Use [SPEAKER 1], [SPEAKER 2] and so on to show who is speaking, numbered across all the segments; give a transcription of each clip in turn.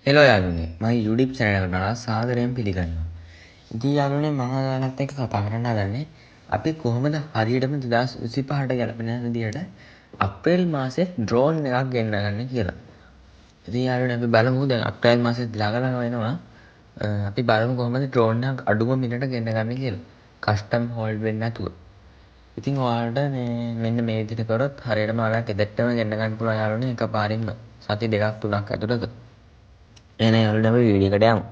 [SPEAKER 1] Hello යාළුවනේ මගේ YouTube channel එකට ඔයාලා සාදරයෙන් පිළිගන්නවා. ඉතින් යාළුවනේ මම ඔයාලත් එක්ක කතා කරන්න හදන්නේ අපි කොහොමද හරියටම 2025ට ගැලපෙන විදිහට අප්‍රේල් මාසේ ඩ්‍රෝන් එකක් ගෙන්නගන්නේ කියලා. ඉතින් යාළුවනේ අපි බලමු දැන් අප්‍රේල් මාසේ ළඟ වෙනවා. අපි බලමු කොහොමද ඩ්‍රෝන් එකක් අඩුම මිලට ගෙන්නගන්නේ කියලා. කස්ටම් හෝල්ඩ් වෙන්නේ නැතුව. ඉතින් ඔයාලට මෙන්න මේ විදිහට කරොත් හරියටම ඔයාලා ගෙදරටම ගෙන්න ගන්න පුළුවන් යාළුවනේ එකපාරින්ම සති 2ක් 3ක් ඇතුළත. එහෙනම් යාළුවනේ අපි වීඩියෝ එකට යමු.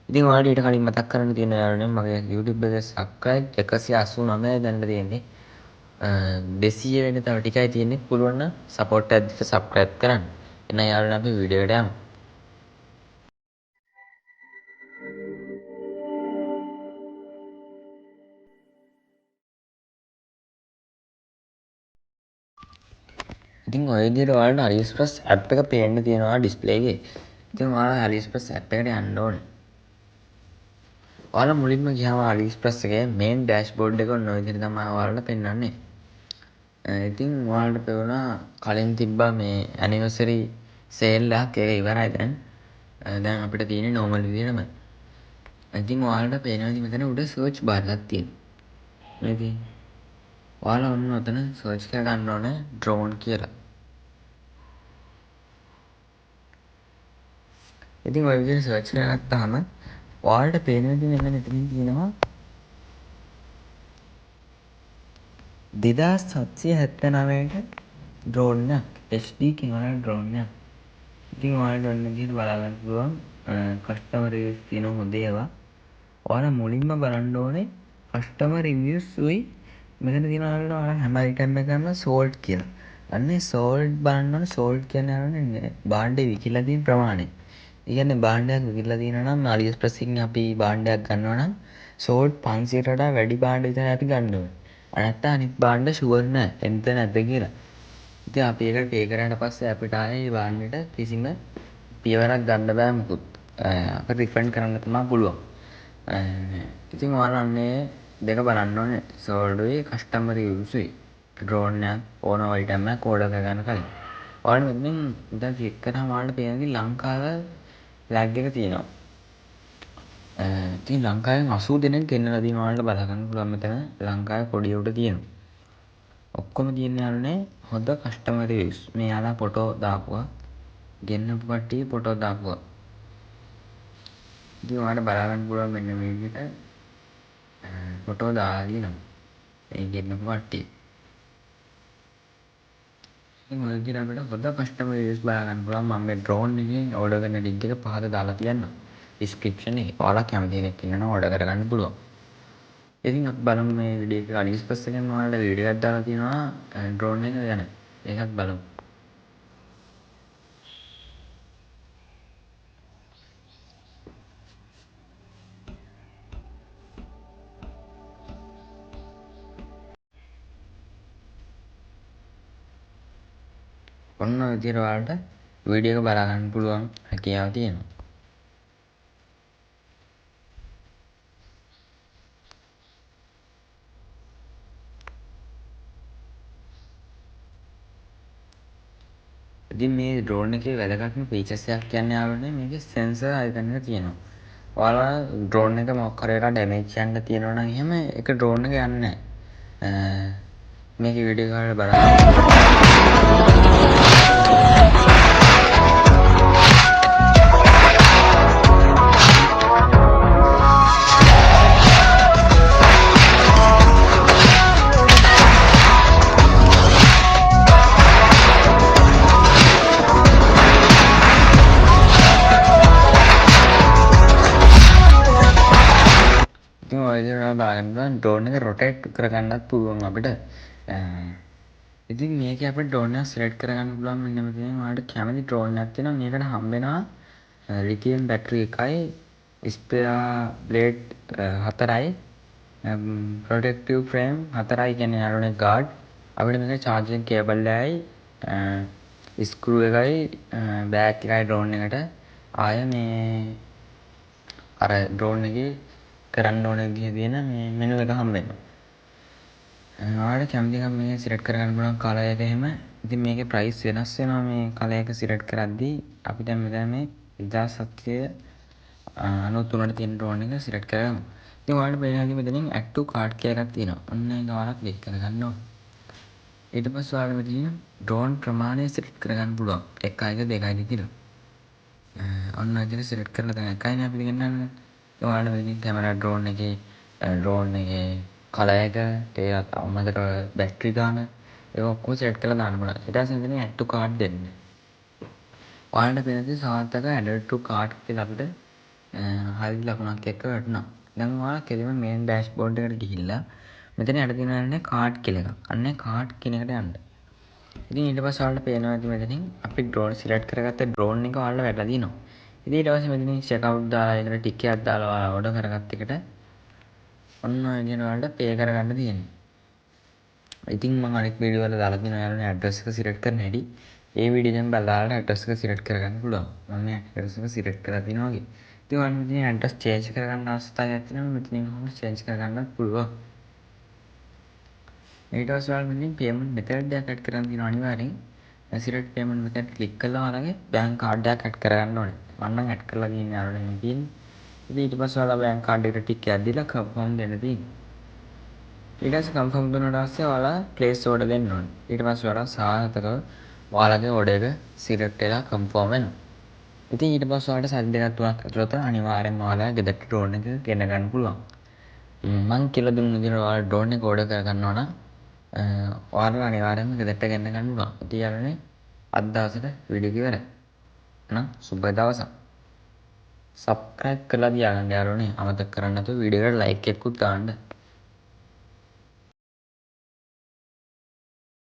[SPEAKER 1] ඉතින් ඔයාලට ඊට කලින් මතක් කරන්න තියෙන යාළුවනේ මගේ YouTube එකේ subscribe 189 දැන්ට තියෙන්නේ. 200 වෙන්න තව ටිකයි තියෙන්නේ. පුළුවන් නම් support එකක් දීලා subscribe කරන්න. එහෙනම් යාළුවනේ අපි වීඩියෝ එකට යමු. ඉතින් ඔය විදිහට ඔයාලට AliExpress app එක පේන්න තියෙනවා display එකේ. ඉතින් ඔයාලා AliExpress app එකට යන්න ඕනේ. ඔයාලා මුලින්ම ගියාම AliExpress එකේ main dashboard එක ඔන්න ඔය විදිහට තමයි ඔයාලට පෙන්වන්නේ. ඉතින් ඔයාලට පෙවුනා කලින් තිබ්බා මේ ඇනිවර්සරි සේල් එකක් ඒක ඉවරයි දැන්. දැන් අපිට තියෙන්නේ normal විදිහටම. ඉතින් ඔයාලට පේනවා ඉතින් මෙතන උඩ search bar එකක් තියෙනවා. මේ තියෙන්නේ. ඔයාලා ඔන්න ඔතන search කර ගන්න ඕනේ drone කියලා. ඉතින් ඔය විදිහට search කරගත්තාම ඔයාලට පේනවා ඉතින් මෙන්න මෙතනින් තියෙනවා 2779ක ඩ්‍රෝන් එකක් HD කැමරා ඩ්‍රෝන් එකක්. ඉතින් ඔයාලට ඔන්න විදිහට බලා ගන්න පුළුවන් කස්ටමර් රිවිව්ස් තියෙන හොඳ ඒවා. ඔයාලා මුලින්ම බලන්න ඕනේ කස්ටමර් රිවිව්ස් උයි මෙතන තියෙනවා ඔයාලා හැම අයිටම් එකක්ම සෝල්ඩ් කියලා. අන්නේ සෝල්ඩ් බලන්න ඕනේ සෝල්ඩ් කියන්නේ භාණ්ඩේ විකිලා තියෙන ප්‍රමාණය. ඒ කියන්නේ භාණ්ඩයක් විකිලා තියෙනවා නම් AliExpress එකෙන් අපි භාණ්ඩයක් ගන්නවා නම් සෝල්ඩ් 500ට වඩා වැඩි භාණ්ඩ විතරයි අපි ගන්න ඕනේ. නැත්නම් අනිත් භාණ්ඩ ෂුවර් නෑ එන්ද නැද්ද කියලා. ඉතින් අපි ඒක පේ කරාට පස්සේ අපිට ආයේ භාණ්ඩෙට කිසිම පියවරක් ගන්න බෑ මොකුත්. අපිට රිෆන්ඩ් කරන්න තමයි පුළුවන්. ඉතින් ඔයාලා අන්නේ දෙක බලන්න ඕනේ සෝල්ඩුයි කස්ටමර් රිවිව්ස්යි ඩ්‍රෝන් එකක් ඕන අයිටම් එකක් ඕඩර් කරගන්න කලින්. ඔයාලා මෙතනින් දැන් ක්ලික් කරාම ඔයාලට පේනවා ලංකාවේ ෆ්ලැග් එක තියෙනවා. ඉතින් ලංකාවෙන් 80 දෙනෙක් ගෙන්නලා තියෙනවා ඔයාලට බලා ගන්න පුළුවන් මෙතන ලංකාවේ කොඩිය උඩ තියෙනවා. ඔක්කොම තියෙන්නේ යාළුවනේ හොඳ කස්ටමර් රිවිව්ස්. මේ යාළුවා ෆොටෝ දාපුවා. ගෙන්නපු කට්ටිය ෆොටෝ දාපුවා. ඉතින් ඔයාලට බලා ගන්න පුළුවන් මෙන්න මේ විදිහට ෆොටෝ දාලා තියෙනවා. ඒ ගෙන්නපු කට්ටිය. ඉතින් ඔය විදිහට අපිට හොඳ කස්ටමර් රිවිව්ස් බලා ගන්න පුළුවන්. මම මේ ඩ්‍රෝන් එකේ ඕඩර් කරන ලින්ක් එක පහත දාලා තියන්නම්. ඩිස්ක්‍රිප්ෂන් එකේ. ඔයාලා කැමති කෙනෙක් ඉන්නවා ඕඩර් කරගන්න පුළුවන්. ඉතින් අපි බලමු මේ වීඩියෝ එක AliExpress එකෙන් ඔයාලට වීඩියෝ එකක් දාලා තියෙනවා ඩ්‍රෝන් එක ගැන. ඒකත් බලමු. ඔන්න ඔය විදිහට ඔයාලට වීඩියෝ එක බලා ගන්න පුළුවන් හැකියාව තියෙනවා. ඉතින් මේ ඩ්‍රෝන් එකේ වැදගත්ම ෆීචර්ස් එකක් කියන්නේ ආවනේ මේකේ සෙන්සර් අයිකන් එක තියෙනවා. ඔයාලා ඩ්‍රෝන් එක මොකක් හරි එකක් ඩැමේජ් යන්න තියෙනවා නම් එහෙම ඒක ඩ්‍රෝන් එක යන්නේ නැහැ. මේකේ වීඩියෝ එක බලන්න. ඉතින් ඔය විදිහට බලන්න ඩ්‍රෝන් එක රොටේට් කරගන්නත් පුළුවන් අපිට. ඉතින් මේකේ අපිට ඩ්‍රෝන් එක සිලෙක්ට් කරගන්න පුළුවන් මෙන්න මෙතන ඔයාලට කැමති ඩ්‍රෝන් එකක් තියෙනවා මේකට හම්බ වෙනවා ලිතියම් බැටරි එකයි ස්පෙයා බ්ලේඩ් 4යි ප්‍රොටෙක්ටිව් ෆ්‍රේම් 4යි කියන්නේ යාළුවනේ ගාඩ් අපිට මේක චාර්ජින් කේබල් එකයි ස්ක්‍රූ එකයි බෑග් එකයි ඩ්‍රෝන් එකට ආය මේ අර ඩ්‍රෝන් එකේ කරන්න ඕන විදිහේ තියෙන මේ මෙනු එක හම්බ වෙනවා. ඔයාලට කැමති එකක් මේක සිලෙක්ට් කරගන්න පුළුවන් කලර් එක එහෙම. ඉතින් මේකේ ප්‍රයිස් වෙනස් වෙනවා මේ කලර් එක සිලෙක්ට් කරද්දී අපි දැන් මෙතන මේ 1793ට තියෙන ඩ්‍රෝන් එක සිලෙක්ට් කරගමු. ඉතින් ඔයාලට පේනවා ඇති මෙතනින් add to cart කියලා එකක් තියෙනවා. ඔන්න ඒක ඔයාලා ක්ලික් කරගන්න ඕනේ. ඊට පස්සේ ඔයාලට මෙතන ඩ්‍රෝන් ප්‍රමාණය සිලෙක්ට් කරගන්න පුළුවන්. 1යිද 2යිද කියලා. ඔන්න ඔය විදිහට සිලෙක්ට් කරලා දැන් 1යිනේ අපි ගන්නන්නේ. ඔයාලට මෙතනින් කැමරා ඩ්‍රෝන් එකේ කලර් එක ඒත් අමතර බැටරි ගාන ඒක ඔක්කොම සෙට් කරලා දාන්න පුළුවන්. ඊට පස්සේ මෙතන add to cart දෙන්න. ඔයාලට පේනදී සාර්ථක add to cart කියලා අපිට හරි ලකුණක් එක්ක වැටුණා. දැන් ඔයාලා කෙලින්ම මේන් ඩෑෂ්බෝඩ් එකට ගිහිල්ලා මෙතන යට තියෙනවානේ කාට් කියලා එකක්. අන්න ඒ කාට් කියන එකට යන්න. ඉතින් ඊට පස්සේ ඔයාලට පේනවා ඇති මෙතනින් අපි ඩ්‍රෝන් සිලෙක්ට් කරගත්ත ඩ්‍රෝන් එක ඔයාලට වැටලා තියෙනවා. ඉතින් ඊට පස්සේ මෙතනින් චෙක්අවුට් දාලා ඒකට ටික් එකක් දාලා ඔයාලා ඕඩර් කරගත්ත එකට ඔන්න ඔය විදිහට ඔයාලට පේ කරගන්න තියෙන්නේ. ඉතින් මම අනිත් වීඩියෝ වල දාලා තියෙනවා ඔයාලනේ ඇඩ්‍රස් එක සිලෙක්ට් කරන්න හැටි. ඒ වීඩියෝ එකෙන් බලලා ඇඩ්‍රස් එක සිලෙක්ට් කරගන්න පුළුවන්. මම මේ ඇඩ්‍රස් එක සිලෙක්ට් කරලා තියෙනවා වගේ. ඉතින් ඔයාලට මෙතන ඇඩ්‍රස් චේන්ජ් කරගන්න අවස්ථාවක් තියෙනවා. මෙතනින් ඔහොම චේන්ජ් කරගන්නත් පුළුවන්. ඊට පස්සේ ඔයාලා මෙතනින් පේමන්ට් මෙතඩ් එකක් ඇඩ් කරන්න තියෙනවා අනිවාර්යෙන්. සිලෙක්ට් පේමන්ට් මෙතඩ් ක්ලික් කළා ඔයාලගේ බැංක් කාඩ් එකක් ඇඩ් කරගන්න ඕනේ. මම නම් ඇඩ් කරලා තියෙන්නේ අර නෙමෙයි තියෙන්නේ. ඉතින් ඊට පස්සේ ඔයාලා බැංක් කාඩ් එකට ටික් එකක් දීලා කන්ෆර්ම් දෙන්න තියෙන්නේ. ඊට පස්සේ කන්ෆර්ම් දුන්නාට පස්සේ ඔයාලා ප්ලේස් ඕඩර් දෙන්න ඕනේ. ඊට පස්සේ ඔයාලා සාර්ථකව ඔයාලගේ ඕඩර් එක සිලෙක්ට් වෙලා කන්ෆර්ම් වෙනවා. ඉතින් ඊට පස්සේ ඔයාලට සති දෙකක් තුනක් ඇතුළත අනිවාර්යෙන්ම ඔයාලා ගෙදරට ඩ්‍රෝන් එක ගෙන ගන්න පුළුවන්. මං කියලා දුන්න විදිහට ඔයාලා ඩ්‍රෝන් එක ඕඩර් කරගන්නවා නම් ඔයාලා අනිවාර්යෙන්ම ගෙදරට ගෙන ගන්න පුළුවන්. ඉතින් යාළුවනේ අද දවසට වීඩියෝ එක ඉවරයි. එහෙනම් සුබ දවසක්. සබ්ස්ක්‍රයිබ් කරලා තියාගන්න යාළුවනේ. අමතක කරන්නේ නැතුව වීඩියෝ එකට ලයික් එකකුත් දාන්න.